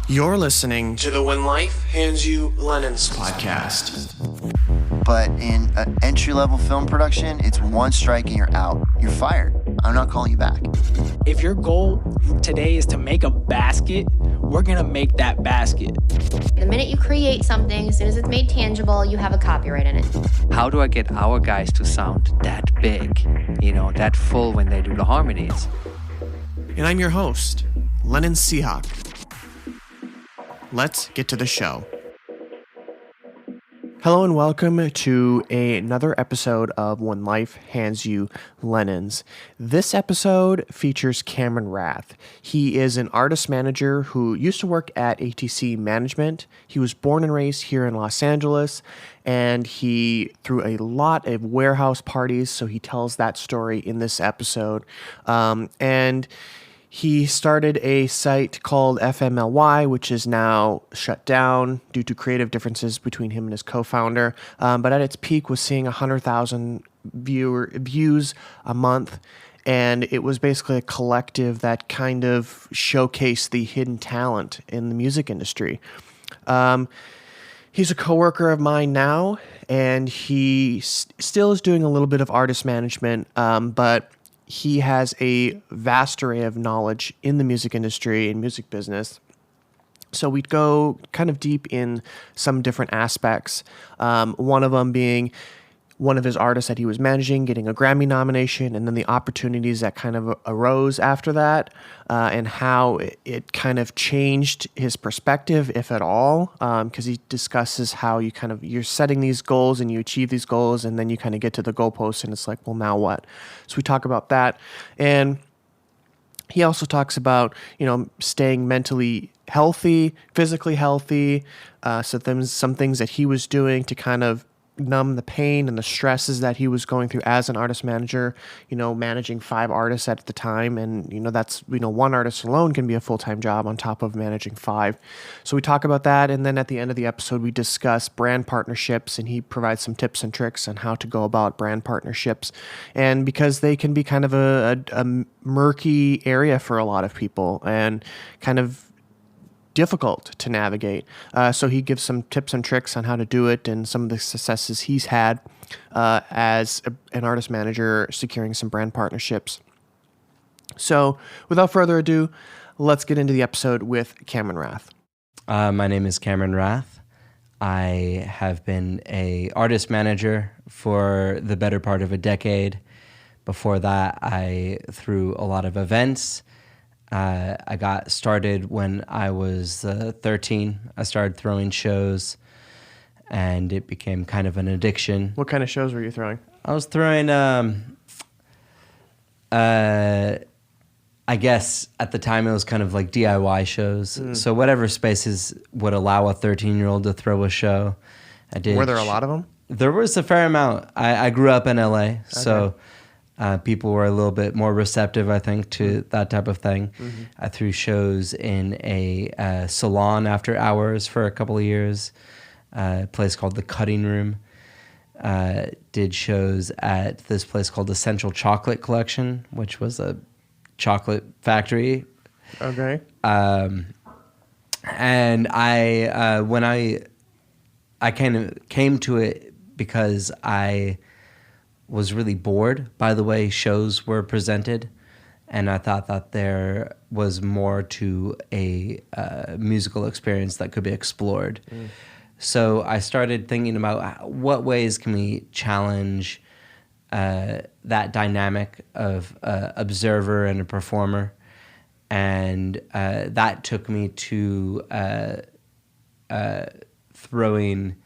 You're listening to the When Life Hands You Lemons podcast. But in an entry-level film production, it's one strike and you're out. You're fired. I'm not calling you back. If your goal today is to make a basket, we're gonna make that basket. The minute you create something, as soon as it's made tangible, you have a copyright in it. How do I get our guys to sound that big, that full when they do the harmonies? And I'm your host, Lennon Seahawk. Let's get to the show. Hello and welcome to another episode of When Life Hands You Lemons. This episode features Cameron Rath. He is an artist manager who used to work at ATC Management. He was born and raised here in Los Angeles, and he threw a lot of warehouse parties, so he tells that story in this episode. And he started a site called FMLY, which is now shut down due to creative differences between him and his co-founder. But at its peak was seeing 100,000 views a month. And it was basically a collective that kind of showcased the hidden talent in the music industry. He's a coworker of mine now, and he still is doing a little bit of artist management, but he has a vast array of knowledge in the music industry and music business. So we'd go kind of deep in some different aspects. One of them being one of his artists that he was managing getting a Grammy nomination, and then the opportunities that kind of arose after that, and how it kind of changed his perspective, if at all, because he discusses how you're setting these goals and you achieve these goals, and then you kind of get to the goalpost and it's like, well, now what? So we talk about that. And he also talks about, staying mentally healthy, physically healthy, some things that he was doing to kind of numb the pain and the stresses that he was going through as an artist manager, managing 5 artists at the time. And, that's, one artist alone can be a full-time job on top of managing 5. So we talk about that. And then at the end of the episode, we discuss brand partnerships, and he provides some tips and tricks on how to go about brand partnerships. And because they can be kind of a murky area for a lot of people and kind of difficult to navigate. So he gives some tips and tricks on how to do it and some of the successes he's had as an artist manager securing some brand partnerships. So without further ado, let's get into the episode with Cameron Rath. My name is Cameron Rath. I have been an artist manager for the better part of a decade. Before that, I threw a lot of events. I got started when I was 13. I started throwing shows, and it became kind of an addiction. What kind of shows were you throwing? I was throwing, I guess at the time it was kind of like DIY shows. So whatever spaces would allow a 13-year-old to throw a show, I did. Were there a lot of them? There was a fair amount. I grew up in LA, so people were a little bit more receptive, I think, to that type of thing. Mm-hmm. I threw shows in a salon after hours for a couple of years, a place called The Cutting Room. Did shows at this place called the Central Chocolate Collection, which was a chocolate factory. Okay. And when I kind of came to it because I was really bored by the way shows were presented, and I thought that there was more to a musical experience that could be explored. So I started thinking about what ways can we challenge that dynamic of observer and a performer, and that took me to throwing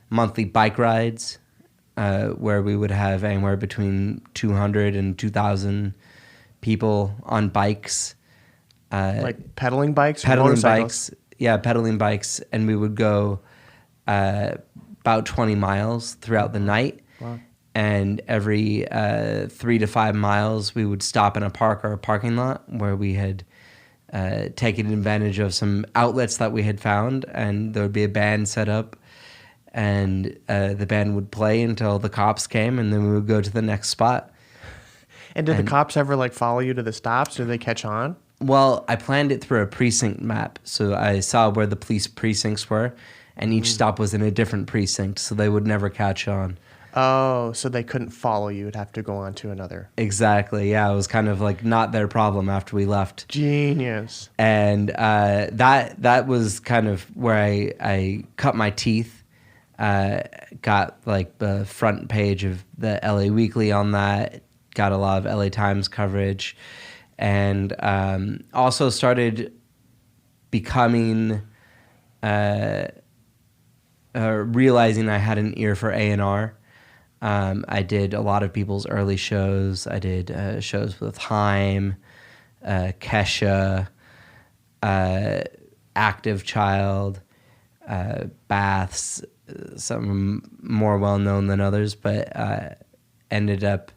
monthly bike rides, where we would have anywhere between 200 and 2,000 people on bikes. Like pedaling bikes? Pedaling bikes. Yeah, pedaling bikes. And we would go about 20 miles throughout the night. Wow. And every 3 to 5 miles, we would stop in a park or a parking lot where we had taken advantage of some outlets that we had found. And there would be a band set up, and the band would play until the cops came, and then we would go to the next spot. And did the cops ever follow you to the stops? Did they catch on? Well, I planned it through a precinct map. So I saw where the police precincts were, and each stop was in a different precinct, so they would never catch on. Oh, so they couldn't follow you. You'd have to go on to another. Exactly. Yeah, it was kind of like not their problem after we left. Genius. And that was kind of where I cut my teeth. Got like the front page of the LA Weekly on that. Got a lot of LA Times coverage, and also started becoming realizing I had an ear for A&R. I did a lot of people's early shows. I did shows with Haim, Kesha, Active Child, Baths, some more well-known than others, but ended up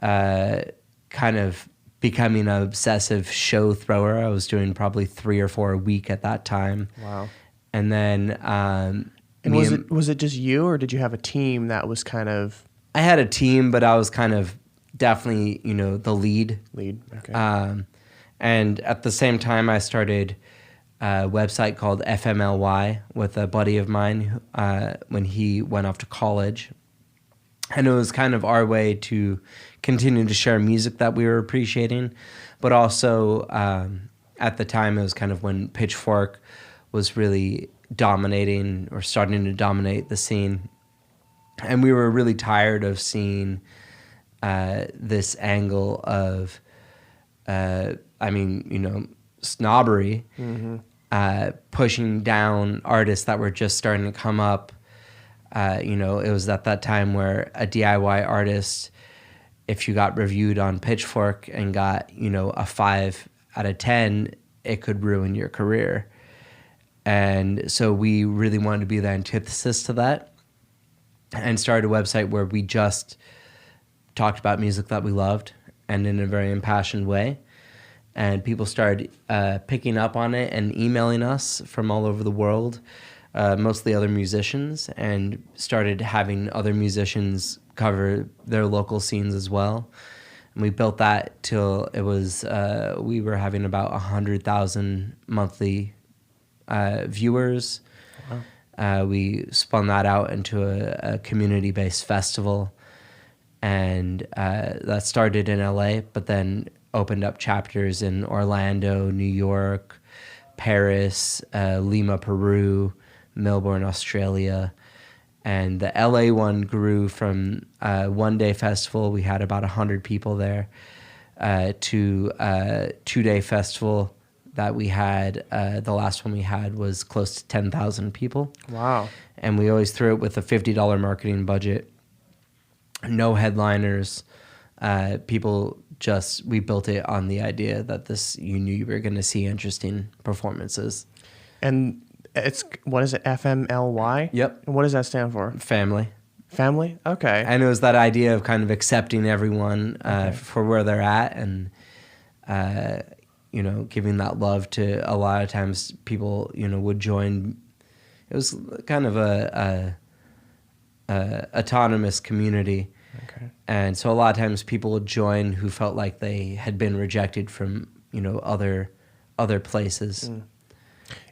kind of becoming an obsessive show thrower. I was doing probably 3 or 4 a week at that time. Wow. And then... and was it just you, or did you have a team that was kind of... I had a team, but I was kind of definitely, the lead. Okay. And at the same time, I started a website called FMLY with a buddy of mine when he went off to college. And it was kind of our way to continue to share music that we were appreciating. But also, at the time, it was kind of when Pitchfork was really dominating or starting to dominate the scene. And we were really tired of seeing this angle of, snobbery, pushing down artists that were just starting to come up. It was at that time where a DIY artist, if you got reviewed on Pitchfork and got, a 5 out of 10, it could ruin your career. And so we really wanted to be the antithesis to that and started a website where we just talked about music that we loved and in a very impassioned way. And people started picking up on it and emailing us from all over the world, mostly other musicians, and started having other musicians cover their local scenes as well. And we built that till it was, we were having about 100,000 monthly viewers. Wow. We spun that out into a community-based festival, and that started in LA, but then opened up chapters in Orlando, New York, Paris, Lima, Peru, Melbourne, Australia. And the LA one grew from a one-day festival, we had about 100 people there, to a 2-day festival that we had, the last one we had was close to 10,000 people. Wow. And we always threw it with a $50 marketing budget, no headliners. We built it on the idea that you knew you were going to see interesting performances. And what is it, FMLY? Yep. And what does that stand for? Family. Family? Okay. And it was that idea of kind of accepting everyone for where they're at, and giving that love to, a lot of times people, would join. It was kind of a autonomous community. Okay. And so a lot of times people would join who felt like they had been rejected from, other places. Mm.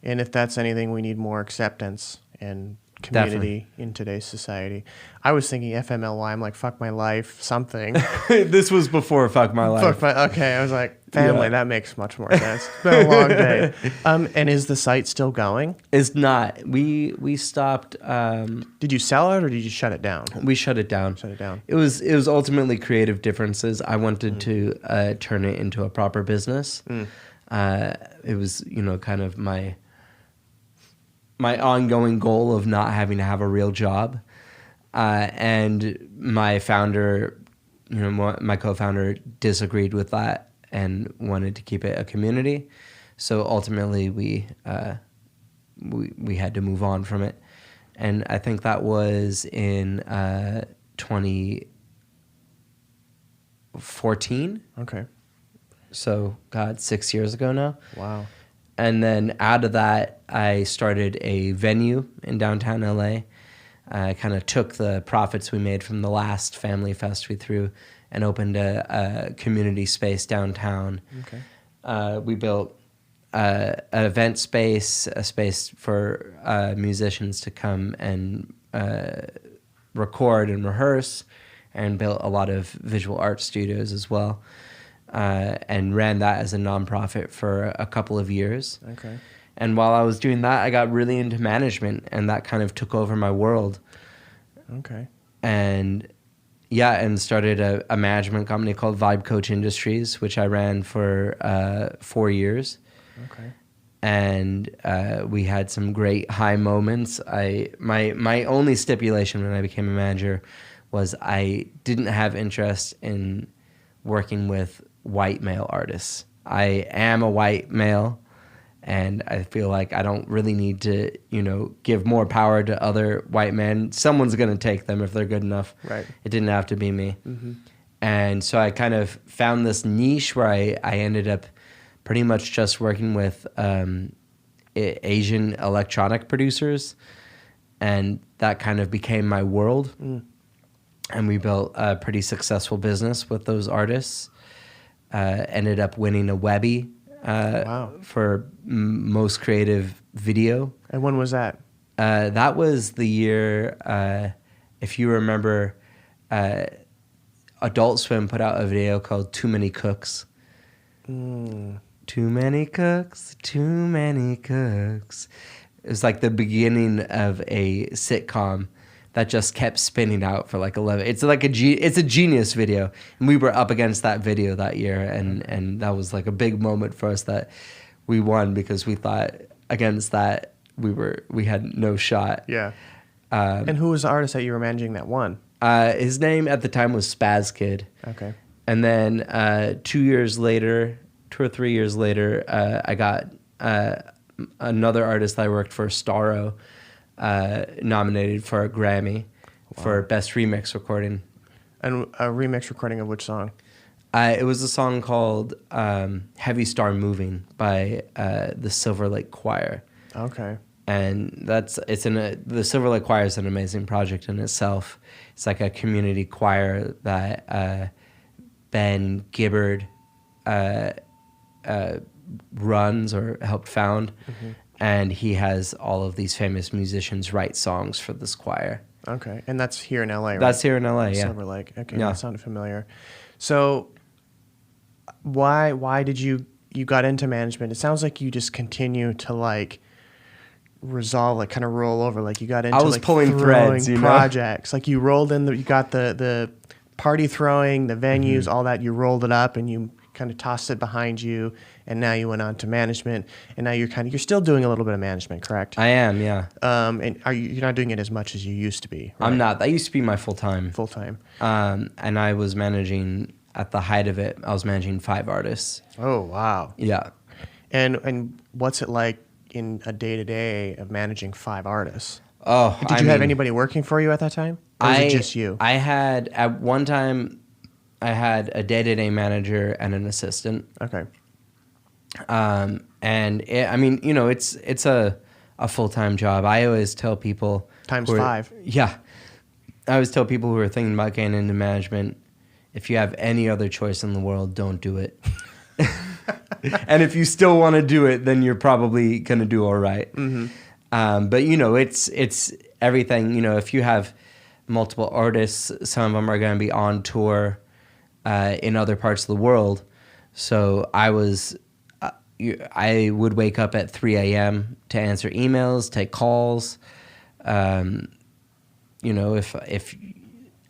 And if that's anything, we need more acceptance and community in today's society. I was thinking FMLY. I'm like, fuck my life, something. This was before Fuck My Life. Okay, I was like, family, that makes much more sense. It's been a long day. And is the site still going? It's not. We stopped. Did you sell it or did you shut it down? We shut it down. It was ultimately creative differences. I wanted to turn it into a proper business. It was, kind of my ongoing goal of not having to have a real job. And my founder, my co-founder disagreed with that and wanted to keep it a community. So ultimately we had to move on from it. And I think that was in 2014. Okay. So, 6 years ago now. Wow. And then out of that, I started a venue in downtown LA. I kind of took the profits we made from the last Family Fest we threw and opened a community space downtown. Okay. We built an event space, a space for musicians to come and record and rehearse, and built a lot of visual art studios as well, and ran that as a nonprofit for a couple of years. Okay. And while I was doing that, I got really into management, and that kind of took over my world. Okay. And and started a management company called Vibe Coach Industries, which I ran for 4 years. Okay. And we had some great high moments. My only stipulation when I became a manager was I didn't have interest in working with white male artists. I am a white male, and I feel like I don't really need to, give more power to other white men. Someone's going to take them if they're good enough. Right. It didn't have to be me. Mm-hmm. And so I kind of found this niche where I ended up pretty much just working with Asian electronic producers, and that kind of became my world. And we built a pretty successful business with those artists. Ended up winning a Webby for most creative video. And when was that? That was the year, if you remember, Adult Swim put out a video called Too Many Cooks. Too many cooks, too many cooks. It was like the beginning of a sitcom that just kept spinning out for like 11. It's like it's a genius video, and we were up against that video that year, and that was like a big moment for us that we won, because we thought against that we had no shot. Yeah. And who was the artist that you were managing that won? His name at the time was Spaz Kid. Okay. And then 2 or 3 years later, I got another artist that I worked for, Starro, nominated for a Grammy for Best Remix Recording. And a remix recording of which song? It was a song called Heavy Star Moving by the Silver Lake Choir. Okay. And the Silver Lake Choir is an amazing project in itself. It's like a community choir that Ben Gibbard runs or helped found. Mm-hmm. And he has all of these famous musicians write songs for this choir. Okay. And that's here in LA, right? That's here in LA, yeah. Silver Lake. Okay, that sounded familiar. So why did you got into management? It sounds like you just continue to like resolve, like kind of roll over. Like you got into I was like pulling threads, projects. Like you rolled in, you got the party throwing, the venues, all that. You rolled it up and you kind of tossed it behind you, and now you went on to management, and now you're still doing a little bit of management, correct? I am, yeah. And you're not doing it as much as you used to be, right? I'm not. That used to be my full time. Full time. And I was managing, at the height of it, I was managing 5 artists. Oh, wow. Yeah. And what's it like in a day-to-day of managing 5 artists? Oh, Did you have anybody working for you at that time? Or was it just you? I had, at one time, I had a day-to-day manager and an assistant. Okay. And it's a full-time job. I always tell people times 5. Yeah. I always tell people who are thinking about getting into management, if you have any other choice in the world, don't do it. And if you still want to do it, then you're probably going to do all right. Mm-hmm. But it's everything. If you have multiple artists, some of them are going to be on tour in other parts of the world. So I would wake up at 3 a.m. to answer emails, take calls. If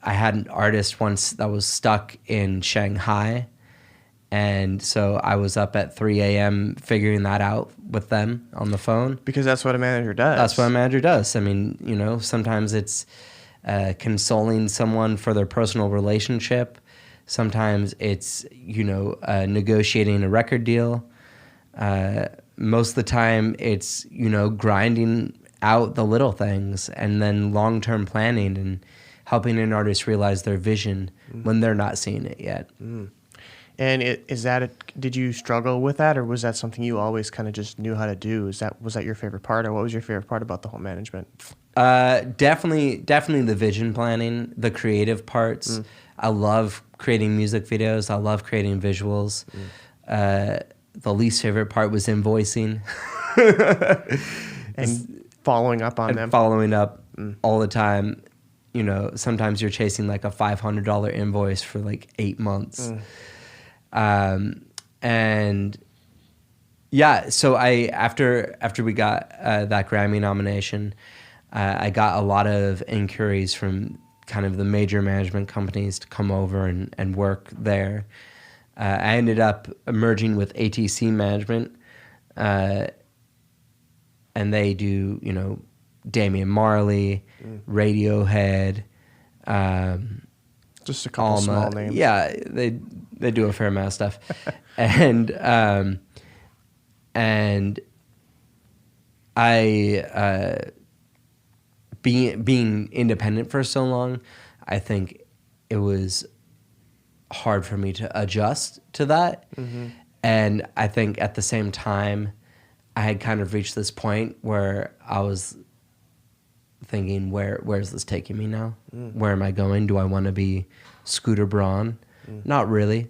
I had an artist once that was stuck in Shanghai, and so I was up at 3 a.m. figuring that out with them on the phone. Because that's what a manager does. That's what a manager does. I mean, sometimes it's consoling someone for their personal relationship. Sometimes it's, negotiating a record deal. Most of the time it's, grinding out the little things, and then long-term planning and helping an artist realize their vision when they're not seeing it yet. And did you struggle with that, or was that something you always kind of just knew how to do? Was that your favorite part, or what was your favorite part about the whole management? Definitely the vision planning, the creative parts. I love creating music videos. I love creating visuals. the least favorite part was invoicing. And following up on them. Following up all the time. You know, sometimes you're chasing like a $500 invoice for like 8 months. And yeah, so after we got that Grammy nomination, I got a lot of inquiries from kind of the major management companies to come over and work there. I ended up merging with ATC Management, and they do, you know, Damian Marley, Radiohead, just a couple small names. Yeah, they do a fair amount of stuff, and I being independent for so long, I think it was hard for me to adjust to that. And I think at the same time, I had kind of reached this point where I was thinking, where's this taking me now? Where am I going? Do I want to be Scooter Braun? Not really.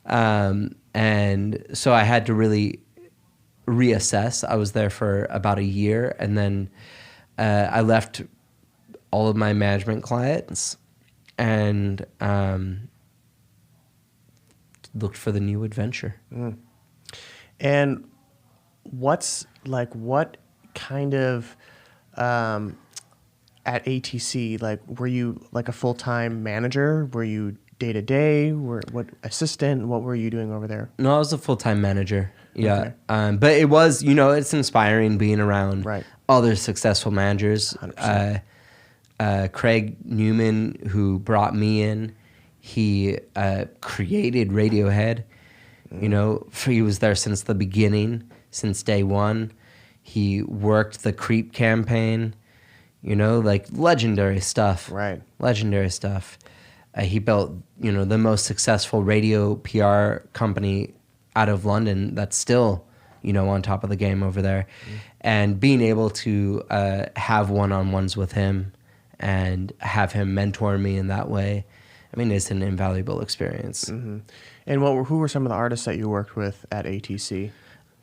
And so I had to really reassess. I was there for about a year, and then I left all of my management clients and looked for the new adventure. And what kind of at ATC, like, were you like a full-time manager? Were you day-to-day? What assistant? What were you doing over there? No, I was a full-time manager. Yeah. Okay. But it was, you know, it's inspiring being around other successful managers. Craig Newman, who brought me in, he created Radiohead. You know, he was there since the beginning, since day one. He worked the Creep campaign, you know, like legendary stuff. Right. Legendary stuff. He built, you know, the most successful radio PR company out of London that's still, you know, on top of the game over there. And being able to have one-on-ones with him and have him mentor me in that way, I mean, it's an invaluable experience. And who were some of the artists that you worked with at ATC?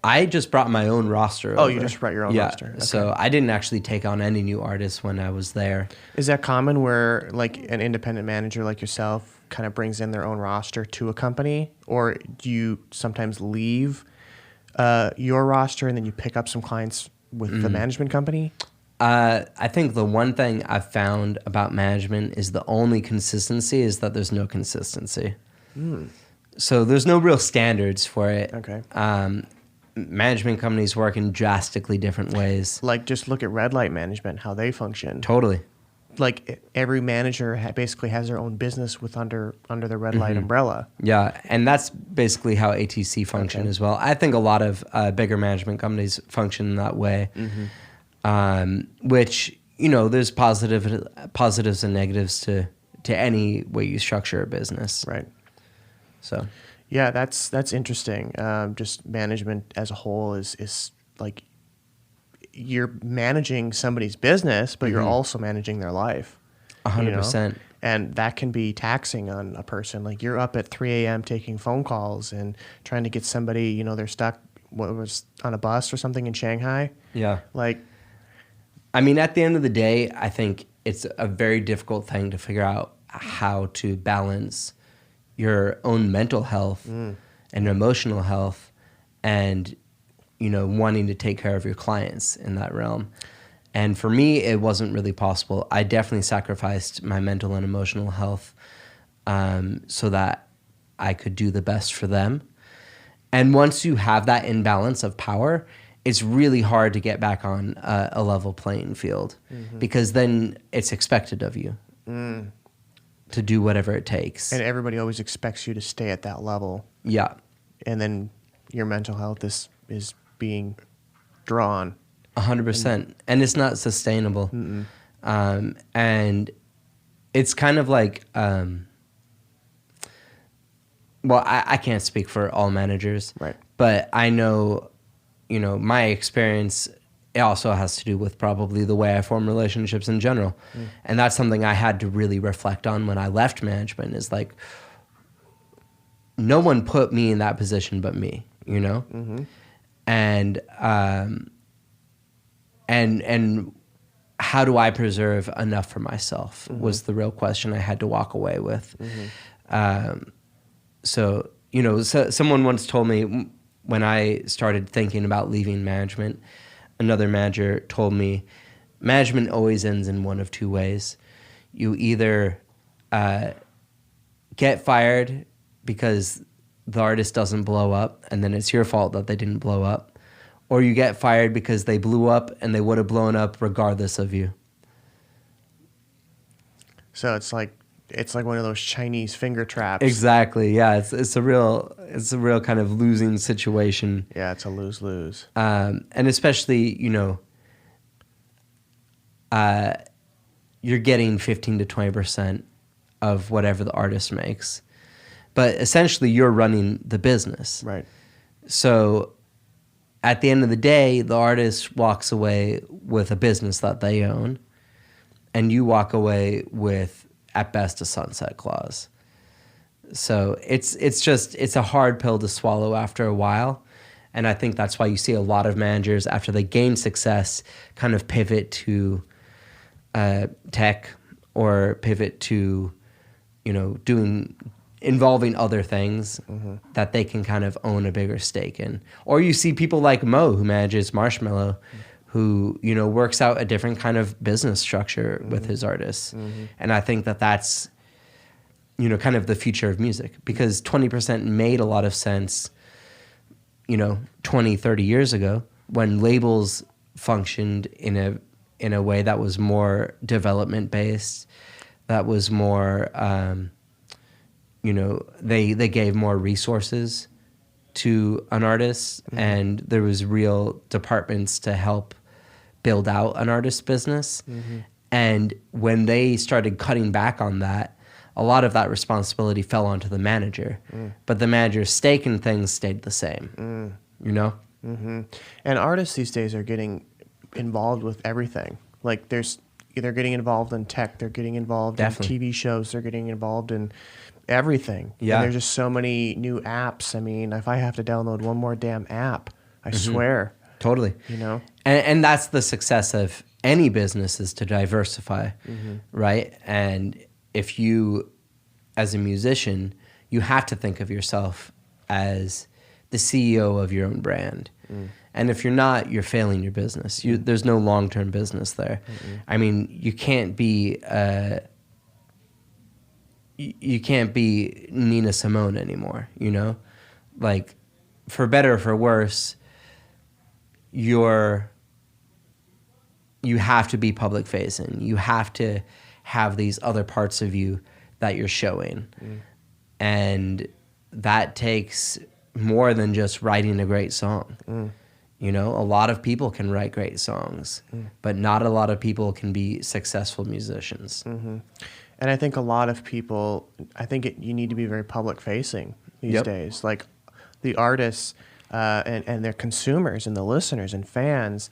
I just brought my own roster over. Oh, you just brought your own roster. Okay. So I didn't actually take on any new artists when I was there. Is that common where, like, an independent manager like yourself kind of brings in their own roster to a company? Or do you sometimes leave your roster and then you pick up some clients with the management company? I think the one thing I've found about management is the only consistency is that there's no consistency. So there's no real standards for it. Okay. Management companies work in drastically different ways. Like, just look at red light management, how they function. Totally. Like, every manager basically has their own business under the red light umbrella. Yeah, and that's basically how ATC function as well. I think a lot of bigger management companies function that way, which, you know, there's positives and negatives to any way you structure a business. Right. So... yeah, that's interesting. Just management as a whole is like you're managing somebody's business, but you're also managing their life. 100%. And that can be taxing on a person. Like, you're up at 3 a.m. taking phone calls and trying to get somebody, you know, they're stuck on a bus or something in Shanghai. Yeah. Like, I mean, at the end of the day, I think it's a very difficult thing to figure out how to balance your own mental health and emotional health and, you know, wanting to take care of your clients in that realm. And for me, it wasn't really possible. I definitely sacrificed my mental and emotional health so that I could do the best for them. And once you have that imbalance of power, it's really hard to get back on a level playing field because then it's expected of you. To do whatever it takes. And everybody always expects you to stay at that level. Yeah. And then your mental health is being drawn. 100%. And it's not sustainable. And it's kind of like, well, I can't speak for all managers. Right. But I know, you know, my experience, it also has to do with probably the way I form relationships in general. And that's something I had to really reflect on when I left management is like, no one put me in that position but me. you know? Mm-hmm. And how do I preserve enough for myself was the real question I had to walk away with. So, you know, someone once told me when I started thinking about leaving management, another manager told me, management always ends in one of two ways. You either get fired because the artist doesn't blow up, and then it's your fault that they didn't blow up, or you get fired because they blew up and they would have blown up regardless of you. So it's like one of those Chinese finger traps. Exactly. Yeah, it's a real kind of losing situation. Yeah, it's a lose-lose. And especially, you know, you're getting 15 to 20% of whatever the artist makes, but essentially you're running the business. Right. So at the end of the day, the artist walks away with a business that they own, and you walk away with, at best, a sunset clause. So it's a hard pill to swallow after a while. And I think that's why you see a lot of managers, after they gain success, kind of pivot to tech or pivot to, you know, involving other things that they can kind of own a bigger stake in. Or you see people like Mo, who manages Marshmello, who, you know, works out a different kind of business structure with his artists. And I think that that's, you know, kind of the future of music, because 20% made a lot of sense, you know, 20, 30 years ago, when labels functioned in a way that was more development based, that was more, you know, they gave more resources to an artist, and there was real departments to help build out an artist's business. And when they started cutting back on that, a lot of that responsibility fell onto the manager, but the manager's stake in things stayed the same, you know? And artists these days are getting involved with everything. Like they're getting involved in tech, they're getting involved in TV shows, they're getting involved in everything. Yeah. And there's just so many new apps. I mean, if I have to download one more damn app, I swear. Totally. You know? And that's the success of any business, is to diversify, right? And if you, as a musician, you have to think of yourself as the CEO of your own brand. And if you're not, you're failing your business. There's no long-term business there. I mean, you can't be Nina Simone anymore, you know? Like, for better or for worse, you have to be public facing. You have to have these other parts of you that you're showing. And that takes more than just writing a great song. You know, a lot of people can write great songs, but not a lot of people can be successful musicians. And I think a lot of people, you need to be very public facing these days. Like the artists and their consumers and the listeners and fans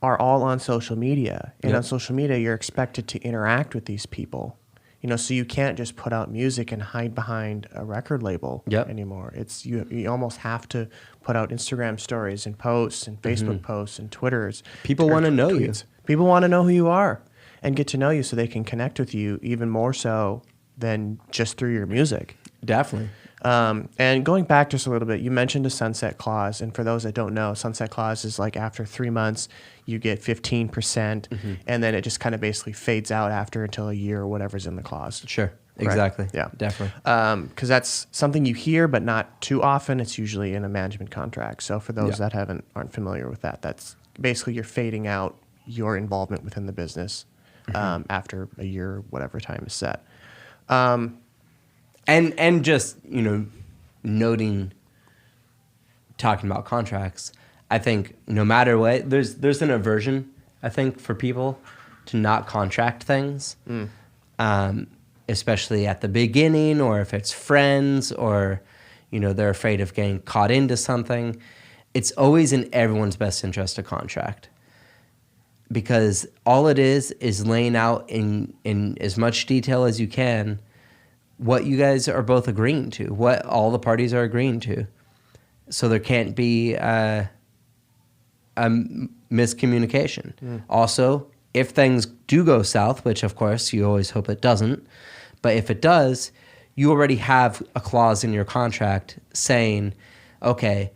are all on social media. And on social media, you're expected to interact with these people. You know, so you can't just put out music and hide behind a record label anymore. It's you almost have to put out Instagram stories and posts and Facebook posts and Twitters. People want to know you. People want to know who you are and get to know you so they can connect with you even more so than just through your music. Definitely. And going back just a little bit, you mentioned a sunset clause. And for those that don't know, sunset clause is like after 3 months, you get 15%. And then it just kind of basically fades out after until a year or whatever's in the clause. Sure. Exactly. Yeah. Definitely. Because that's something you hear, but not too often. It's usually in a management contract. So for those that aren't familiar with that, that's basically you're fading out your involvement within the business after a year, whatever time is set. And just, you know, talking about contracts, I think no matter what, there's an aversion, I think, for people to not contract things, especially at the beginning, or if it's friends, or, you know, they're afraid of getting caught into something. It's always in everyone's best interest to contract, because all it is laying out in as much detail as you can what you guys are both agreeing to, what all the parties are agreeing to. so there can't be miscommunication. Also, if things do go south, which of course you always hope it doesn't, but if it does, you already have a clause in your contract saying, okay,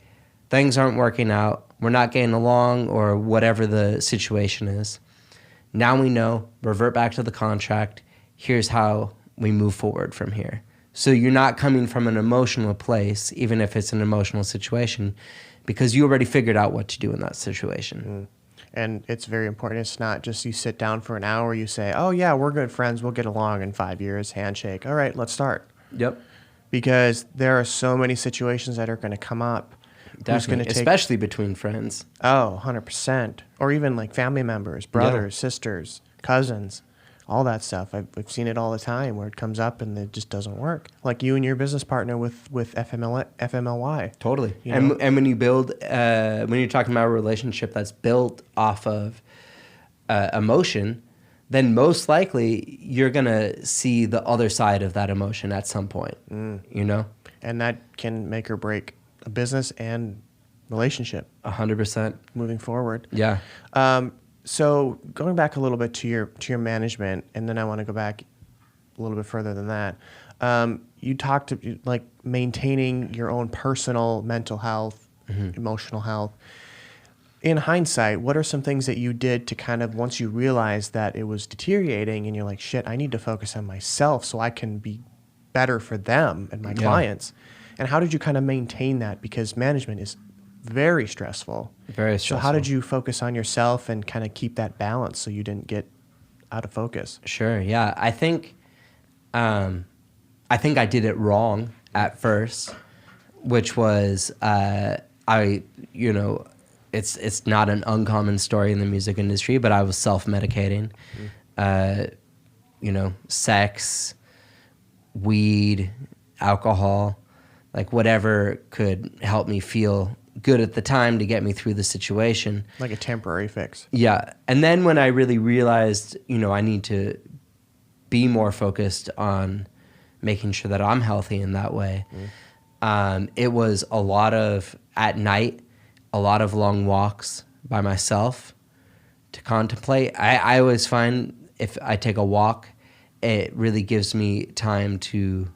things aren't working out, we're not getting along, or whatever the situation is. Now we know, revert back to the contract, here's how we move forward from here. So you're not coming from an emotional place, even if it's an emotional situation, because you already figured out what to do in that situation. And it's very important. It's not just you sit down for an hour, you say, oh, yeah, we're good friends. We'll get along in 5 years, handshake. All right, let's start. Yep. Because there are so many situations that are going to come up. Definitely, especially between friends. Oh, 100%. Or even like family members, brothers, sisters, cousins, all that stuff. I've seen it all the time where it comes up and it just doesn't work. Like you and your business partner with FMLY. Totally. You know? And when you build, when you're talking about a relationship that's built off of emotion, then most likely you're going to see the other side of that emotion at some point, you know? And that can make or break a business and relationship. 100%. Moving forward. Yeah. So going back a little bit to your management, and then I want to go back a little bit further than that. You talked like maintaining your own personal mental health, emotional health. In hindsight, what are some things that you did to kind of, once you realized that it was deteriorating and you're like, shit, I need to focus on myself so I can be better for them and my clients? And how did you kind of maintain that? Because management is very stressful. Very stressful. So how did you focus on yourself and kind of keep that balance so you didn't get out of focus? Sure. Yeah. I think I did it wrong at first, which was it's not an uncommon story in the music industry, but I was self-medicating. Sex, weed, alcohol, like whatever could help me feel good at the time to get me through the situation. Like a temporary fix. Yeah. And then when I really realized, I need to be more focused on making sure that I'm healthy in that way, it was a lot of, at night, a lot of long walks by myself to contemplate. I always find if I take a walk, it really gives me time to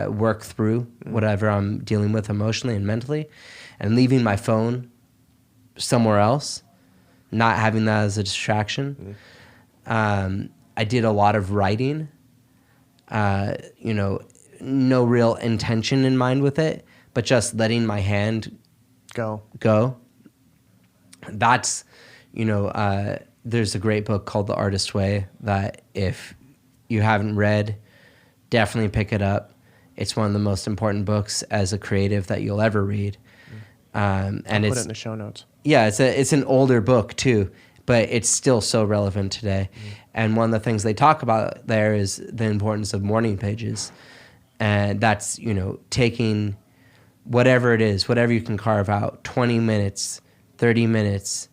work through whatever I'm dealing with emotionally and mentally, and leaving my phone somewhere else, not having that as a distraction. I did a lot of writing, no real intention in mind with it, but just letting my hand go. That's, there's a great book called The Artist's Way that if you haven't read, definitely pick it up. It's one of the most important books as a creative that you'll ever read. And I'll put it in the show notes. Yeah, it's an older book too, but it's still so relevant today. And one of the things they talk about there is the importance of morning pages. And that's, taking whatever it is, whatever you can carve out, 20 minutes, 30 minutes,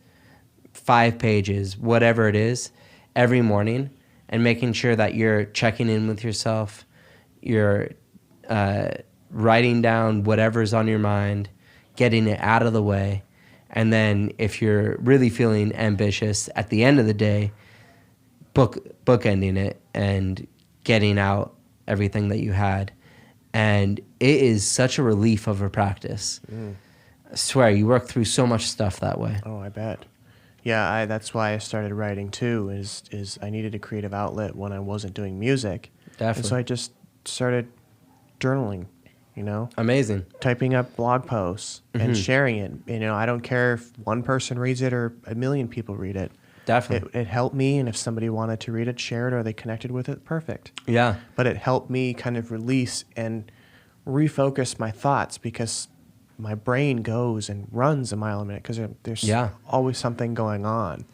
5 pages, whatever it is, every morning, and making sure that you're checking in with yourself, you're writing down whatever's on your mind, getting it out of the way, and then if you're really feeling ambitious at the end of the day, bookending it and getting out everything that you had. And it is such a relief of a practice. I swear, you work through so much stuff that way. Oh, I bet. Yeah, that's why I started writing too, is I needed a creative outlet when I wasn't doing music. Definitely. And so I just started journaling, Amazing. Typing up blog posts and sharing it. I don't care if one person reads it or a million people read it. Definitely. It helped me, and if somebody wanted to read it, share it, or they connected with it, perfect. Yeah. But it helped me kind of release and refocus my thoughts, because my brain goes and runs a mile a minute because there's always something going on.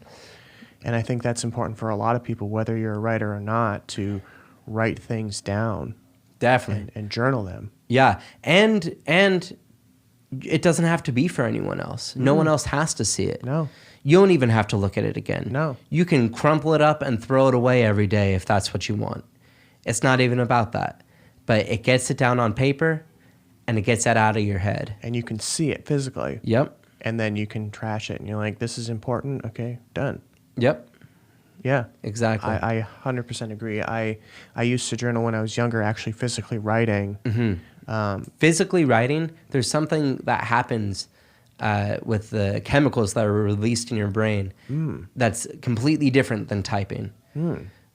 And I think that's important for a lot of people, whether you're a writer or not, to write things down. Definitely. And journal them. Yeah. And it doesn't have to be for anyone else. No one else has to see it. No. You don't even have to look at it again. No. You can crumple it up and throw it away every day if that's what you want. It's not even about that. But it gets it down on paper, and it gets that out of your head. And you can see it physically. Yep. And then you can trash it. And you're like, this is important. Okay, done. Yep. Yeah. Exactly. I 100% agree. I used to journal when I was younger, actually physically writing. Physically writing, there's something that happens with the chemicals that are released in your brain that's completely different than typing.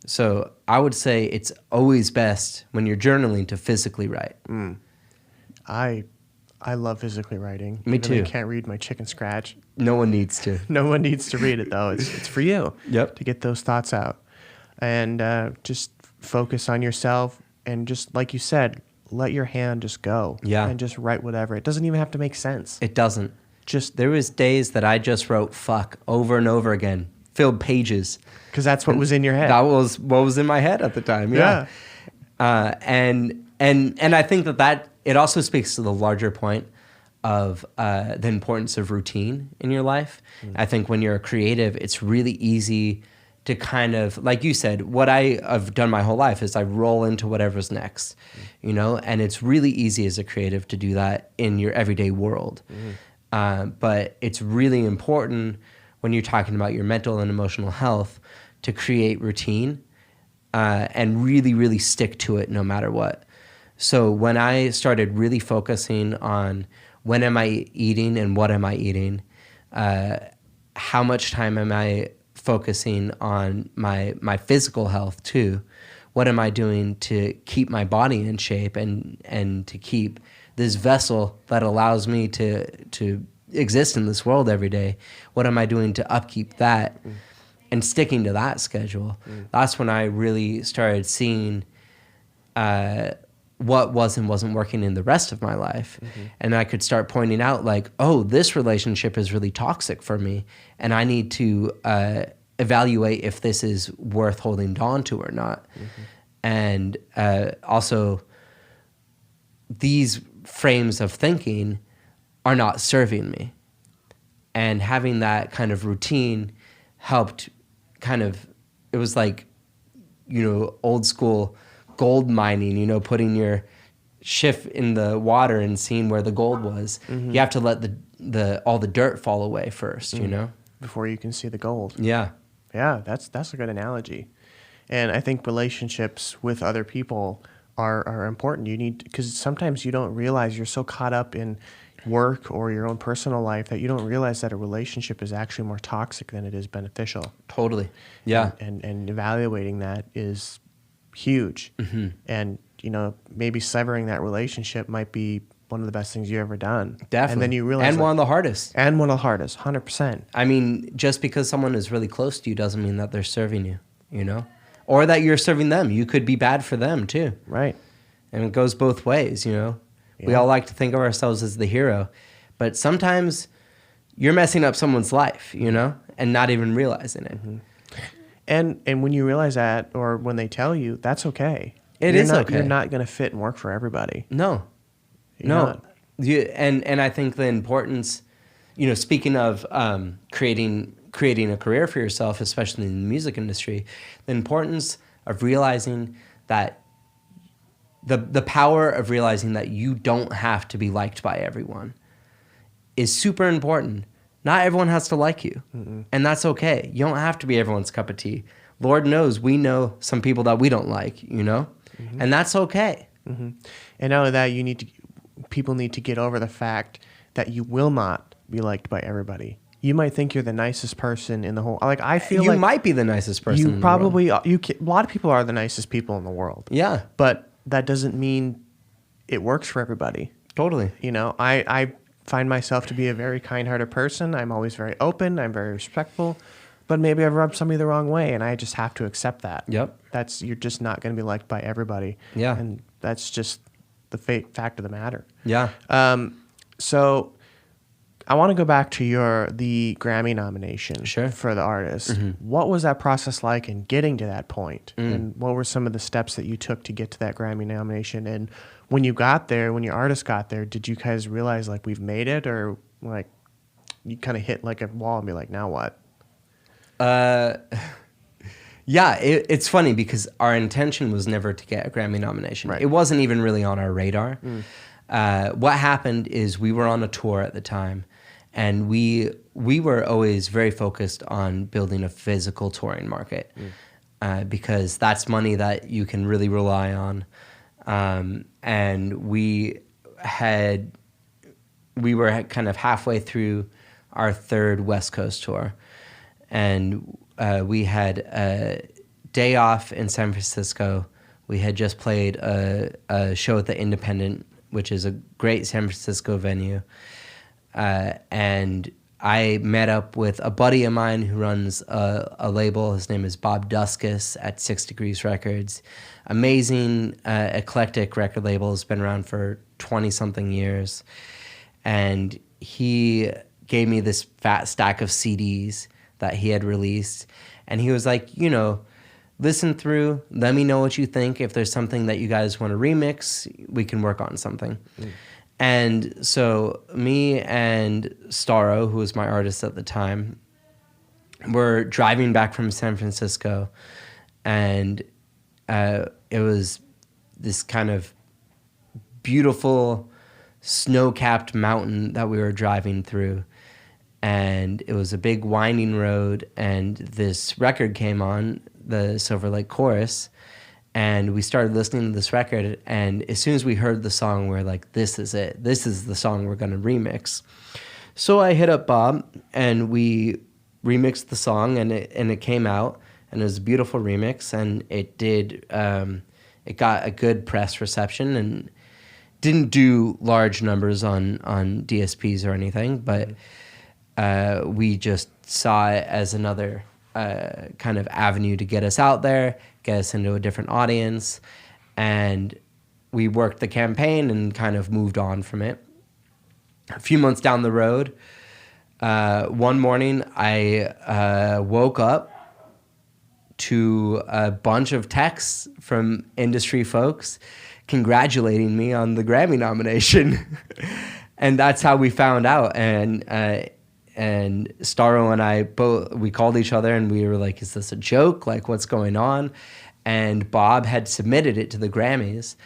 So I would say it's always best when you're journaling to physically write. I love physically writing. Me Even though too. I can't read my chicken scratch. No one needs to. No one needs to read it, though. It's for you. Yep. To get those thoughts out. And just focus on yourself. And just like you said, let your hand just go. Yeah. And just write whatever. It doesn't even have to make sense. It doesn't. Just There was days that I just wrote fuck over and over again, filled pages. because that's what was in your head. That was what was in my head at the time. Yeah. And I think that it also speaks to the larger point of the importance of routine in your life. I think when you're a creative, it's really easy to kind of, like you said, what I have done my whole life is I roll into whatever's next, and it's really easy as a creative to do that in your everyday world. But it's really important when you're talking about your mental and emotional health to create routine and really, really stick to it no matter what. So when I started really focusing on when am I eating and what am I eating, how much time am I focusing on my physical health too, what am I doing to keep my body in shape and to keep this vessel that allows me to exist in this world every day, what am I doing to upkeep that and sticking to that schedule? That's when I really started seeing what was and wasn't working in the rest of my life. And I could start pointing out like, oh, this relationship is really toxic for me and I need to evaluate if this is worth holding on to or not. And also these frames of thinking are not serving me. And having that kind of routine helped it was like, old school gold mining, putting your shift in the water and seeing where the gold was. You have to let all the dirt fall away first, before you can see the gold. Yeah. Yeah, that's a good analogy. And I think relationships with other people are important. You need, because sometimes you don't realize you're so caught up in work or your own personal life that you don't realize that a relationship is actually more toxic than it is beneficial. Totally. Yeah. And evaluating that is huge. And, maybe severing that relationship might be one of the best things you've ever done. Definitely. And then you realize. And one of the hardest. 100%. I mean, just because someone is really close to you doesn't mean that they're serving you, or that you're serving them. You could be bad for them too. Right. And it goes both ways, We all like to think of ourselves as the hero, but sometimes you're messing up someone's life, and not even realizing it. And when you realize that, or when they tell you, that's okay. It is okay. You're not going to fit and work for everybody. No. And I think the importance, speaking of creating a career for yourself, especially in the music industry, the importance of realizing that the power of realizing that you don't have to be liked by everyone is super important. Not everyone has to like you, and that's okay. You don't have to be everyone's cup of tea. Lord knows we know some people that we don't like, and that's okay. And not only that, people need to get over the fact that you will not be liked by everybody. You might think you're the nicest person in the whole. Like I feel you like might be the nicest person. You in probably the world. a lot of people are the nicest people in the world. Yeah, but that doesn't mean it works for everybody. Totally. I find myself to be a very kind-hearted person. I'm always very open. I'm very respectful. But maybe I've rubbed somebody the wrong way, and I just have to accept that. Yep. You're just not going to be liked by everybody. Yeah. And that's just the fact of the matter. Yeah. So I want to go back to the Grammy nomination for the artist. What was that process like in getting to that point? And what were some of the steps that you took to get to that Grammy nomination? And when you got there, when your artist got there, did you guys realize like we've made it, or like you kind of hit like a wall and be like, now what? Yeah, it's funny because our intention was never to get a Grammy nomination. Right. It wasn't even really on our radar. What happened is we were on a tour at the time, and we were always very focused on building a physical touring market, because that's money that you can really rely on. And we were kind of halfway through our third West Coast tour, and we had a day off in San Francisco. We had just played a show at the Independent, which is a great San Francisco venue. And I met up with a buddy of mine who runs a label. His name is Bob Duskus at 6 Degrees Records. Amazing, eclectic record label. Has been around for 20-something years. And he gave me this fat stack of CDs that he had released. And he was like, listen through, let me know what you think. If there's something that you guys want to remix, we can work on something. And so me and Starro, who was my artist at the time, were driving back from San Francisco, and it was this kind of beautiful snow-capped mountain that we were driving through. And it was a big winding road, and this record came on, the Silver Lake Chorus, and we started listening to this record, and as soon as we heard the song, we were like, this is it. This is the song we're going to remix. So I hit up Bob, and we remixed the song, and it came out, and it was a beautiful remix, and it got a good press reception, and didn't do large numbers on DSPs or anything, but we just saw it as another kind of avenue to get us out there, get us into a different audience, and we worked the campaign and kind of moved on from it. A few months down the road, one morning I woke up to a bunch of texts from industry folks congratulating me on the Grammy nomination. And that's how we found out. And Starro and I we called each other and we were like, is this a joke? Like, what's going on? And Bob had submitted it to the Grammys,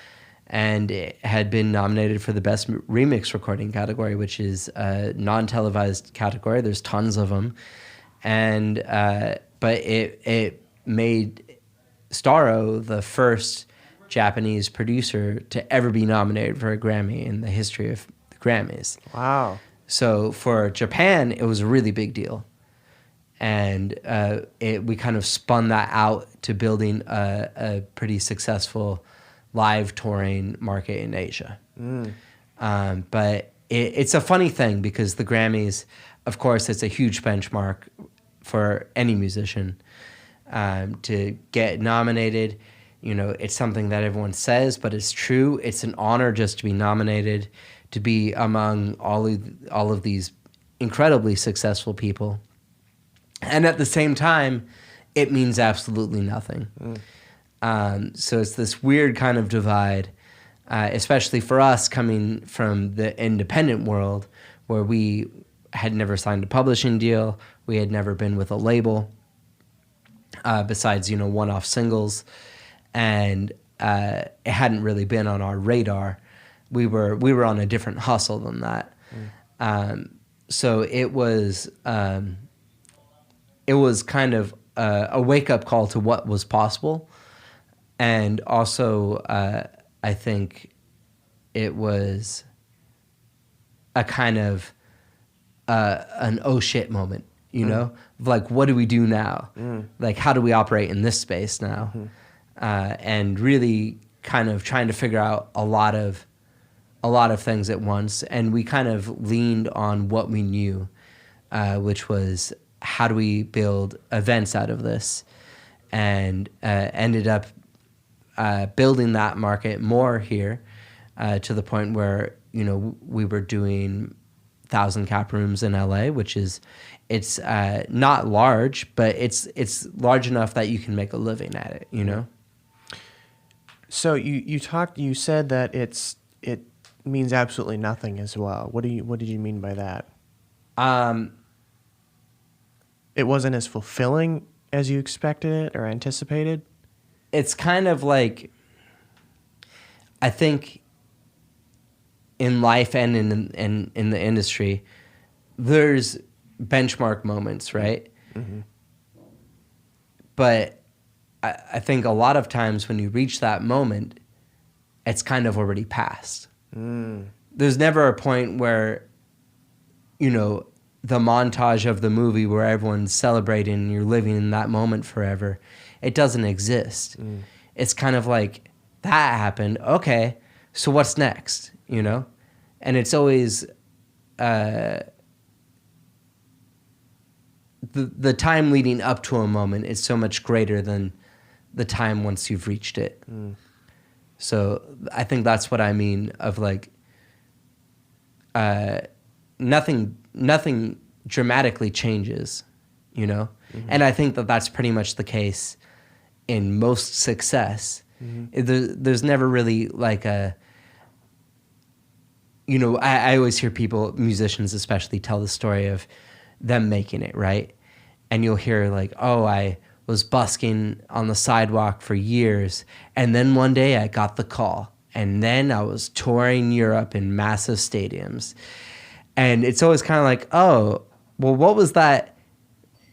and it had been nominated for the best remix recording category, which is a non-televised category. There's tons of them. And but it made Starro the first Japanese producer to ever be nominated for a Grammy in the history of the Grammys. Wow. So for Japan, it was a really big deal. And we kind of spun that out to building a pretty successful live touring market in Asia. But it's a funny thing because the Grammys, of course, it's a huge benchmark for any musician. To get nominated, it's something that everyone says, but it's true. It's an honor just to be nominated, to be among all of these incredibly successful people. And at the same time, it means absolutely nothing. So it's this weird kind of divide, especially for us coming from the independent world, where we had never signed a publishing deal. We had never been with a label, besides, one-off singles. And it hadn't really been on our radar. We were on a different hustle than that. So it was kind of a wake-up call to what was possible. And also, I think it was a kind of an oh shit moment, of like, what do we do now? Like, how do we operate in this space now? And really kind of trying to figure out a lot of things at once. And we kind of leaned on what we knew, which was, how do we build events out of this? And ended up building that market more here, to the point where, we were doing 1,000 cap rooms in LA, which is, it's not large, but it's large enough that you can make a living at it, So you said that it means absolutely nothing as well. What did you mean by that? It wasn't as fulfilling as you expected it or anticipated? It's kind of like, I think in life and in the industry, there's benchmark moments, right? Mm-hmm. But I think a lot of times when you reach that moment, it's kind of already passed. There's never a point where, you know, the montage of the movie where everyone's celebrating and you're living in that moment forever. It doesn't exist. It's kind of like, that happened. Okay, so what's next, you know? And it's always the time leading up to a moment is so much greater than the time once you've reached it. So I think that's what I mean of like nothing dramatically changes, you know? And I think that that's pretty much the case in most success. There's never really like a, you know, I always hear people, musicians especially, tell the story of them making it, right? And you'll hear like, oh, I was busking on the sidewalk for years, and then one day I got the call, and then I was touring Europe in massive stadiums. And it's always kind of like, oh, well, what was that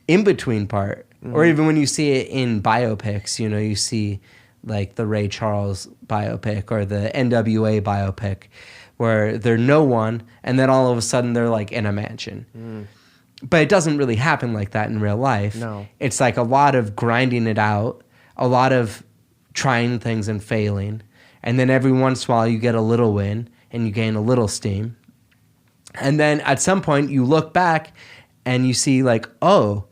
in-between part? Or even when you see it in biopics, you know, you see like the Ray Charles biopic or the NWA biopic, where they're no one, and then all of a sudden they're like in a mansion. But it doesn't really happen like that in real life. No. It's like a lot of grinding it out, a lot of trying things and failing, and then every once in a while you get a little win and you gain a little steam. And then at some point you look back and you see like, oh,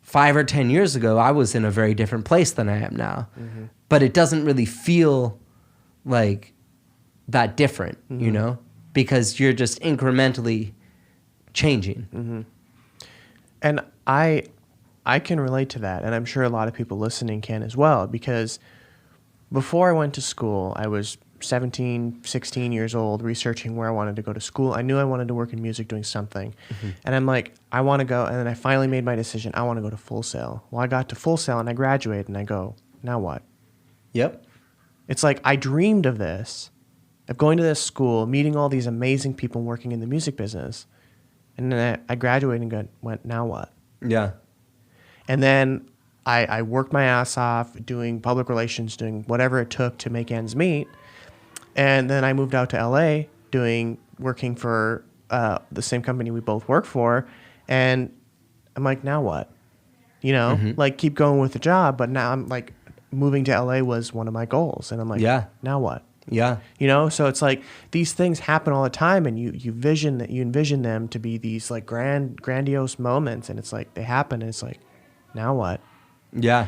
5 or 10 years ago I was in a very different place than I am now. But it doesn't really feel like that different, you know, because you're just incrementally changing. And I can relate to that, and I'm sure a lot of people listening can as well, because before I went to school, I was 17, 16 years old, researching where I wanted to go to school. I knew I wanted to work in music doing something. And I'm like, I want to go, and then I finally made my decision, I want to go to Full Sail. Well, I got to Full Sail, and I graduated, and I go, now what? Yep. It's like I dreamed of this, of going to this school, meeting all these amazing people working in the music business. And then I graduated and went, now what? Yeah. And then I worked my ass off doing public relations, doing whatever it took to make ends meet. And then I moved out to LA working for the same company we both work for. And I'm like, now what? You know, like keep going with the job. But now I'm like, moving to LA was one of my goals. And I'm like, now what? Yeah. You know, so it's like these things happen all the time, and you envision them to be these like grandiose moments, and it's like they happen, and it's like, now what? Yeah.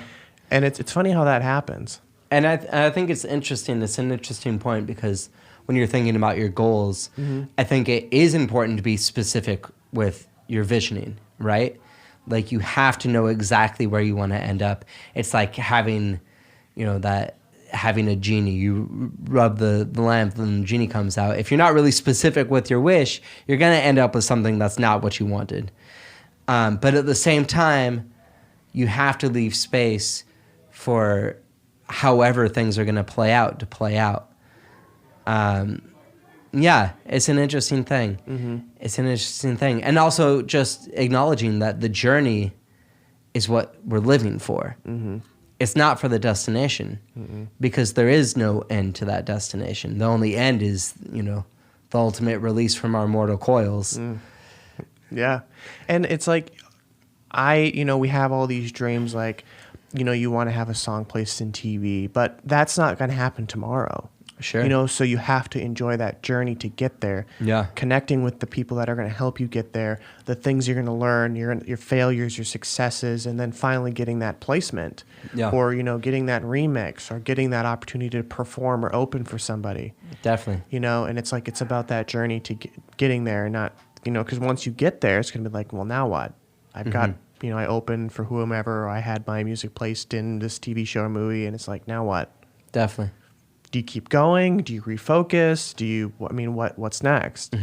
And it's funny how that happens. And I think it's interesting. It's an interesting point because when you're thinking about your goals, I think it is important to be specific with your visioning, right? Like you have to know exactly where you want to end up. It's like having, you know, having a genie. You rub the lamp and the genie comes out. If you're not really specific with your wish, you're going to end up with something that's not what you wanted. But at the same time, you have to leave space for however things are going to play out. Yeah, it's an interesting thing. It's an interesting thing. And also just acknowledging that the journey is what we're living for. It's not for the destination because there is no end to that destination. The only end is, you know, the ultimate release from our mortal coils. Yeah. And it's like, we have all these dreams, like, you know, you want to have a song placed in TV, but that's not going to happen tomorrow. Sure. You know, so you have to enjoy that journey to get there. Yeah. Connecting with the people that are going to help you get there, the things you're going to learn, your failures, your successes, and then finally getting that placement. Yeah. Or, you know, getting that remix or getting that opportunity to perform or open for somebody. Definitely. You know, and it's like it's about that journey to getting there, and not, you know, because once you get there, it's going to be like, well, now what? I've got, you know, I opened for whomever, or I had my music placed in this TV show or movie, and it's like, now what? Definitely. Do you keep going? Do you refocus? What's next?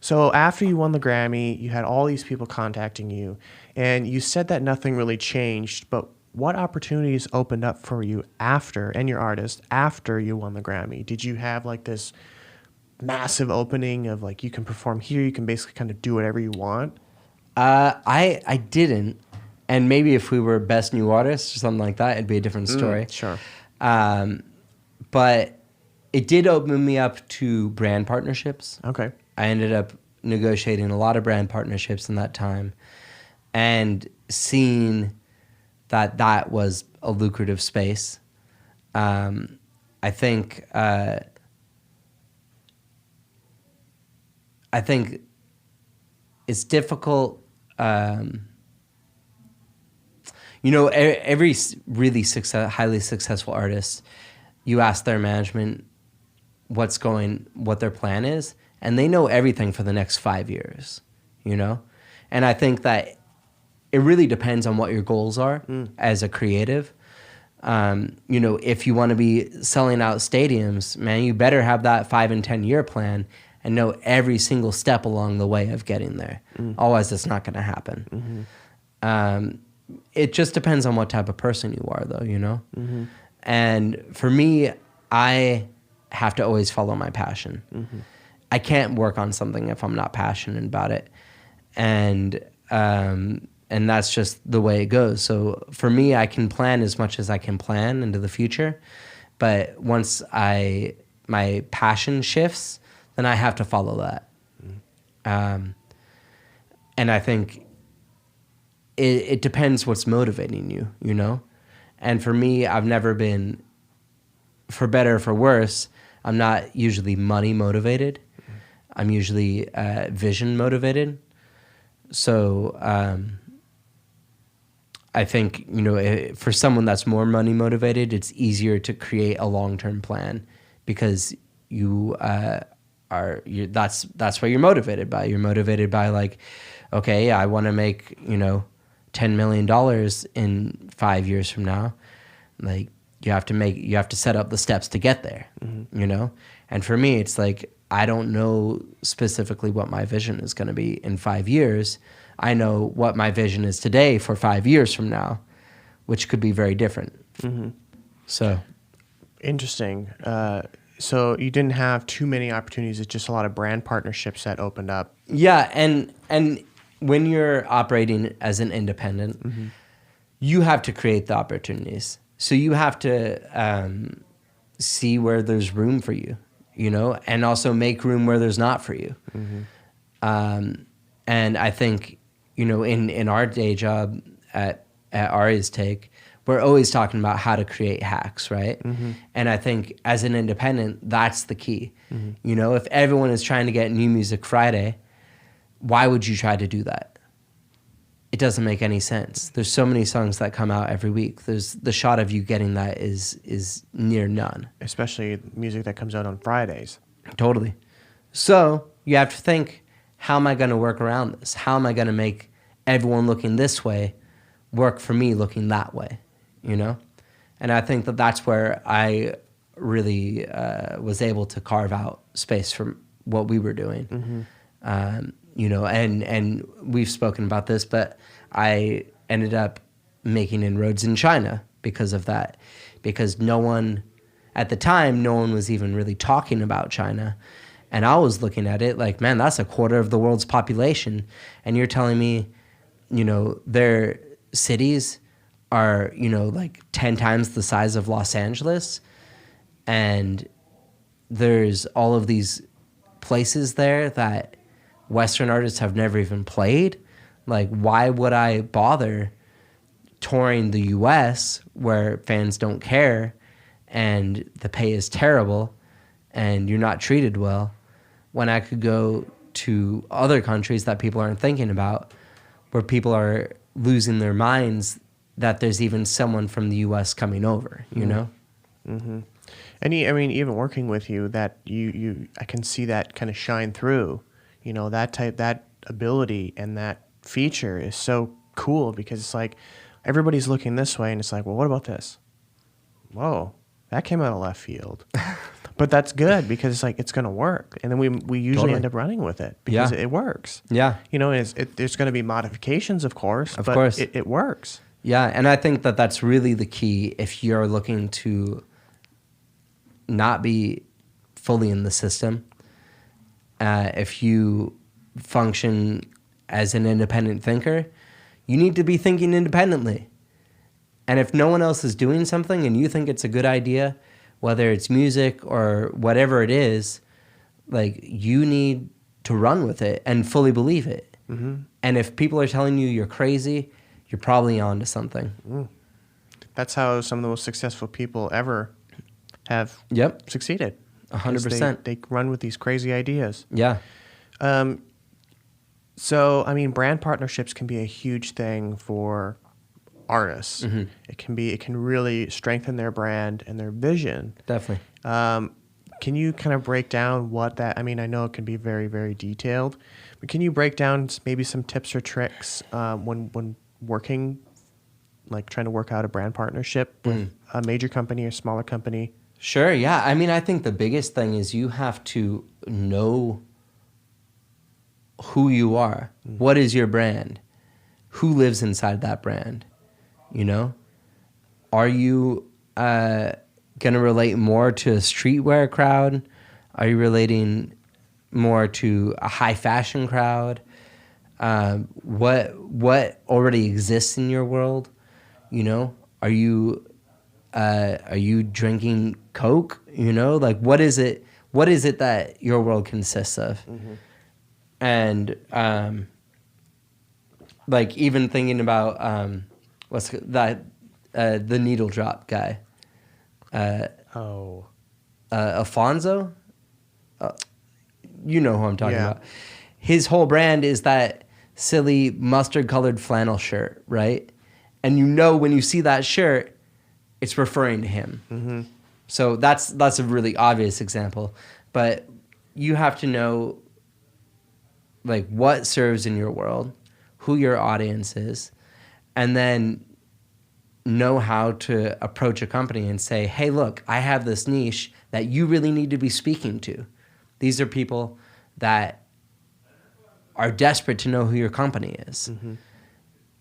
So after you won the Grammy, you had all these people contacting you, and you said that nothing really changed, but what opportunities opened up for you after, and your artist, after you won the Grammy? Did you have like this massive opening of like you can perform here, you can basically kind of do whatever you want? I didn't, and maybe if we were best new artists or something like that, it'd be a different story. Sure. But it did open me up to brand partnerships. Okay. I ended up negotiating a lot of brand partnerships in that time, and seeing that was a lucrative space. I think it's difficult. Every really highly successful artist, you ask their management what their plan is, and they know everything for the next 5 years, And I think that it really depends on what your goals are as a creative. If you want to be selling out stadiums, man, you better have that 5 and 10 year plan and know every single step along the way of getting there. Otherwise, it's not going to happen. It just depends on what type of person you are, though, And for me, I have to always follow my passion. I can't work on something if I'm not passionate about it. And that's just the way it goes. So for me, I can plan as much as I can plan into the future. But once my passion shifts, then I have to follow that. And I think it depends what's motivating you, And for me, I've never been, for better or for worse, I'm not usually money motivated. I'm usually vision motivated. So I think, for someone that's more money motivated, it's easier to create a long-term plan because that's what you're motivated by. You're motivated by like, okay, I want to make, $10 million in 5 years from now. Like you have to set up the steps to get there, And for me, it's like, I don't know specifically what my vision is going to be in 5 years. I know what my vision is today for 5 years from now, which could be very different. So interesting. So you didn't have too many opportunities. It's just a lot of brand partnerships that opened up. Yeah, and when you're operating as an independent, you have to create the opportunities. So you have to see where there's room for you, and also make room where there's not for you. And I think, in our day job at Ari's Take, we're always talking about how to create hacks, right? And I think as an independent, that's the key. If everyone is trying to get New Music Friday, why would you try to do that? It doesn't make any sense. There's so many songs that come out every week. There's the shot of you getting that is near none. Especially music that comes out on Fridays. Totally. So you have to think, how am I going to work around this? How am I going to make everyone looking this way work for me looking that way? And I think that's where I really was able to carve out space from what we were doing. And we've spoken about this, but I ended up making inroads in China because of that. Because at the time, no one was even really talking about China. And I was looking at it like, man, that's a quarter of the world's population. And you're telling me, their cities are, like 10 times the size of Los Angeles. And there's all of these places there that Western artists have never even played. Like, why would I bother touring the US where fans don't care and the pay is terrible and you're not treated well, when I could go to other countries that people aren't thinking about, where people are losing their minds that there's even someone from the US coming over, And even working with you, that I can see that kind of shine through. That ability and that feature is so cool because it's like everybody's looking this way and it's like, well, what about this? Whoa, that came out of left field. But that's good because it's like it's going to work. And then we usually end up running with it because it works. Yeah. There's going to be modifications, of course. Of course. It works. Yeah, and I think that's really the key if you're looking to not be fully in the system. If you function as an independent thinker, you need to be thinking independently. And if no one else is doing something and you think it's a good idea, whether it's music or whatever it is, like, you need to run with it and fully believe it. Mm-hmm. And if people are telling you you're crazy, you're probably onto something. That's how some of the most successful people ever have succeeded. 100%. They run with these crazy ideas. Yeah. So, I mean, brand partnerships can be a huge thing for artists. Mm-hmm. It can really strengthen their brand and their vision. Definitely. Can you kind of break down what that, I mean, I know it can be very, very detailed, but can you break down maybe some tips or tricks when working, like trying to work out a brand partnership with a major company or smaller company? Sure, yeah. I mean, I think the biggest thing is you have to know who you are. What is your brand? Who lives inside that brand? You know? Are you going to relate more to a streetwear crowd? Are you relating more to a high fashion crowd? What already exists in your world? You know? Are you drinking Coke? You know, like, what is it that your world consists of? Mm-hmm. And like, even thinking about what's that the needle drop guy, Alfonso, you know who I'm talking about. His whole brand is that silly mustard colored flannel shirt, right? And you know, when you see that shirt, it's referring to him. Mm-hmm. So that's a really obvious example. But you have to know, like, what serves in your world, who your audience is, and then know how to approach a company and say, hey, look, I have this niche that you really need to be speaking to. These are people that are desperate to know who your company is. Mm-hmm.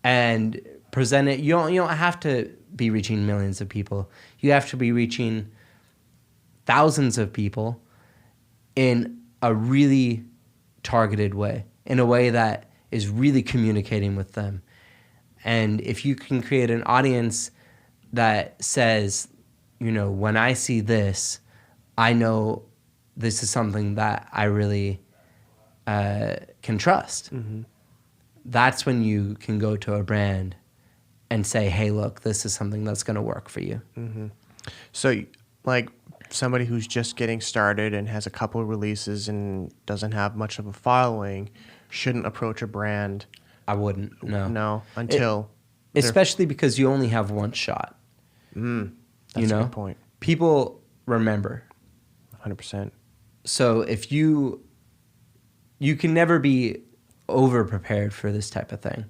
And present it. You don't have to be reaching millions of people. You have to be reaching thousands of people in a really targeted way, in a way that is really communicating with them. And if you can create an audience that says, you know, when I see this, I know this is something that I really can trust. Mm-hmm. That's when you can go to a brand and say, hey, look, this is something that's going to work for you. Mm-hmm. So, like, somebody who's just getting started and has a couple of releases and doesn't have much of a following shouldn't approach a brand. I wouldn't, no. No, until... Especially because you only have one shot. That's you know? A good point. People remember. 100%. So if you can never be over-prepared for this type of thing.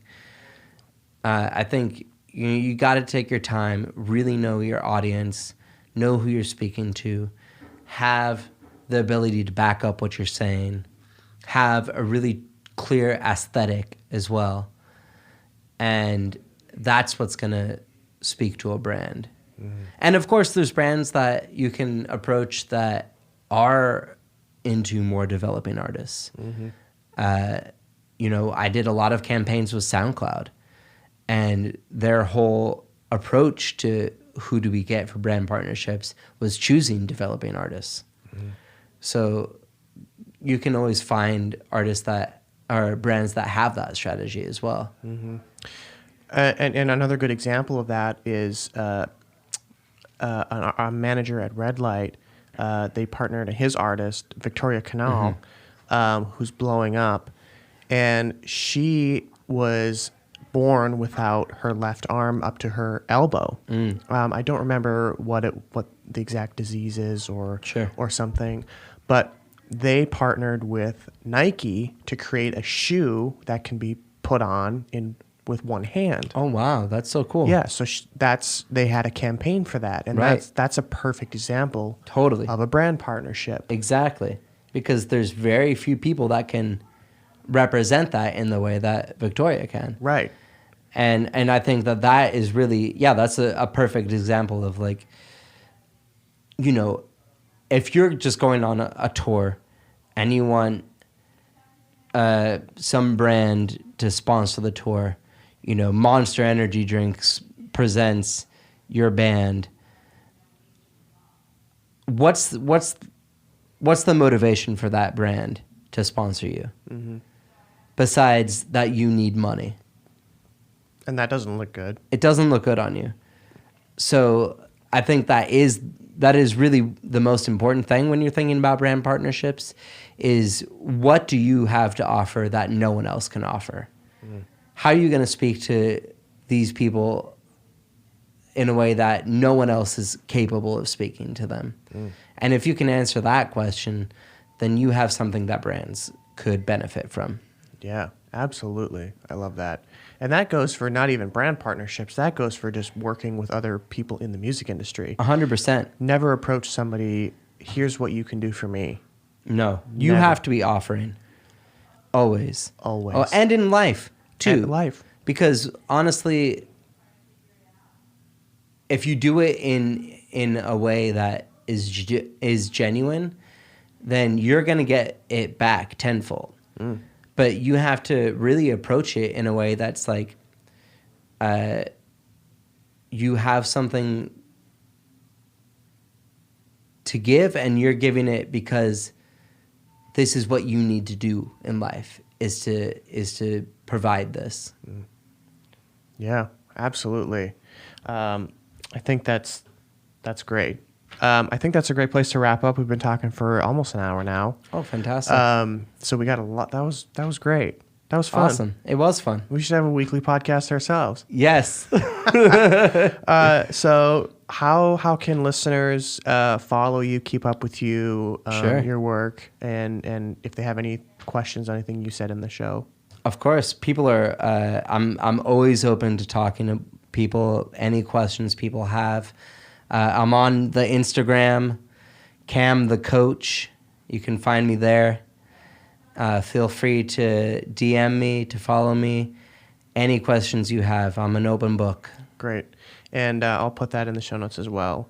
I think you got to take your time, really know your audience, know who you're speaking to, have the ability to back up what you're saying, have a really clear aesthetic as well. And that's what's going to speak to a brand. Mm-hmm. And of course, there's brands that you can approach that are into more developing artists. Mm-hmm. You know, I did a lot of campaigns with SoundCloud, and their whole approach to who do we get for brand partnerships was choosing developing artists. Mm-hmm. So you can always find artists that are brands that have that strategy as well. Mm-hmm. And another good example of that is a manager at Red Light. They partnered his artist, Victoria Canal, who's blowing up. And she was born without her left arm up to her elbow. I don't remember what the exact disease is or something, but they partnered with Nike to create a shoe that can be put on with one hand. Oh wow, that's so cool. Yeah, so they had a campaign for that, and that's a perfect example of a brand partnership. Exactly, because there's very few people that can represent that in the way that Victoria can. Right. And I think that is really, that's a perfect example of, like, you know, if you're just going on a tour and you want some brand to sponsor the tour. You know, Monster Energy Drinks presents your band. What's the motivation for that brand to sponsor you? Mm-hmm. Besides that you need money. And that doesn't look good. It doesn't look good on you. So I think that is really the most important thing when you're thinking about brand partnerships is what do you have to offer that no one else can offer? Mm. How are you going to speak to these people in a way that no one else is capable of speaking to them? Mm. And if you can answer that question, then you have something that brands could benefit from. Yeah, absolutely. I love that. And that goes for not even brand partnerships. That goes for just working with other people in the music industry. 100%. Never approach somebody, here's what you can do for me. No, you have to be offering. Always. Always. Oh, and in life, too. And life. Because honestly, if you do it in a way that is genuine, then you're going to get it back tenfold. Mm. But you have to really approach it in a way that's like you have something to give and you're giving it because this is what you need to do in life is to provide this. Mm. Yeah, absolutely. I think that's great. I think that's a great place to wrap up. We've been talking for almost an hour now. Oh, fantastic. So we got a lot. That was great. That was fun. Awesome. It was fun. We should have a weekly podcast ourselves. Yes. So how can listeners follow you, keep up with you, sure. your work, and if they have any questions on anything you said in the show? Of course. People are, I'm always open to talking to people, any questions people have. I'm on the Instagram, Cam the Coach. You can find me there. Feel free to DM me, to follow me. Any questions you have, I'm an open book. Great. And I'll put that in the show notes as well.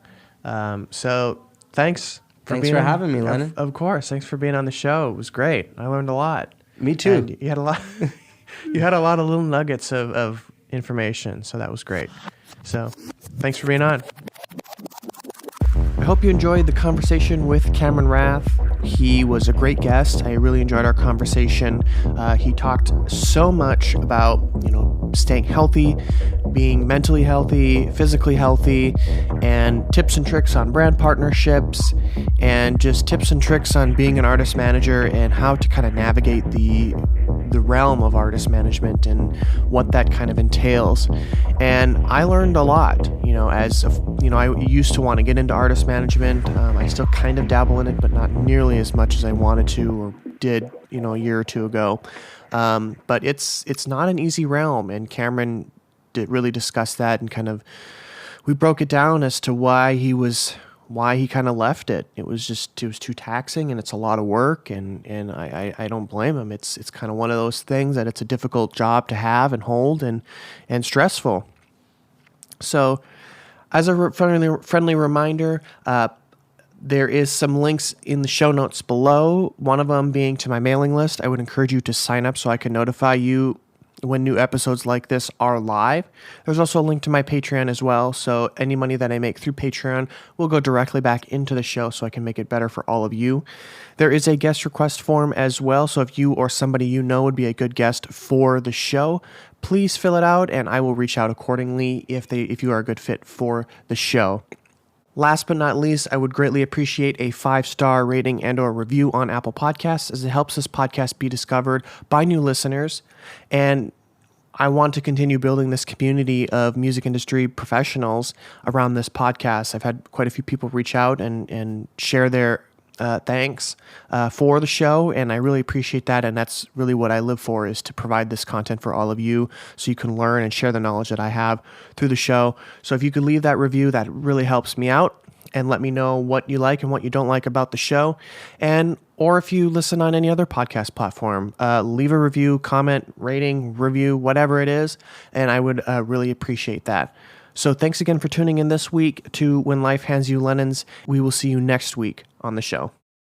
So thanks for having me, Lennon. Of course. Thanks for being on the show. It was great. I learned a lot. Me too. And you had a lot. You had a lot of little nuggets of information, so that was great. So thanks for being on. I hope you enjoyed the conversation with Cameron Rath. He was a great guest. I really enjoyed our conversation. He talked so much about, staying healthy, being mentally healthy, physically healthy, and tips and tricks on brand partnerships, and just tips and tricks on being an artist manager and how to kind of navigate the realm of artist management and what that kind of entails. And I learned a lot, I used to want to get into artist management. I still kind of dabble in it, but not nearly as much as I wanted to or did, a year or two ago. But it's not an easy realm, and Cameron really discussed that, and we broke it down as to why he kind of left it. It was too taxing, and it's a lot of work, and I don't blame him. It's kind of one of those things that it's a difficult job to have and hold and stressful. So as a friendly reminder, there is some links in the show notes below, one of them being to my mailing list. I would encourage you to sign up so I can notify you when new episodes like this are live. There's also a link to my Patreon as well, so any money that I make through Patreon will go directly back into the show so I can make it better for all of you. There is a guest request form as well, so if you or somebody you know would be a good guest for the show, please fill it out and I will reach out accordingly if you are a good fit for the show. Last but not least, I would greatly appreciate a 5-star rating and or review on Apple Podcasts, as it helps this podcast be discovered by new listeners. And I want to continue building this community of music industry professionals around this podcast. I've had quite a few people reach out and share their thanks for the show, and I really appreciate that, and that's really what I live for, is to provide this content for all of you so you can learn and share the knowledge that I have through the show. So if you could leave that review, that really helps me out, and let me know what you like and what you don't like about the show. Or if you listen on any other podcast platform, leave a review, comment, rating, review, whatever it is, and I would really appreciate that. So thanks again for tuning in this week to When Life Hands You Lemons. We will see you next week on the show.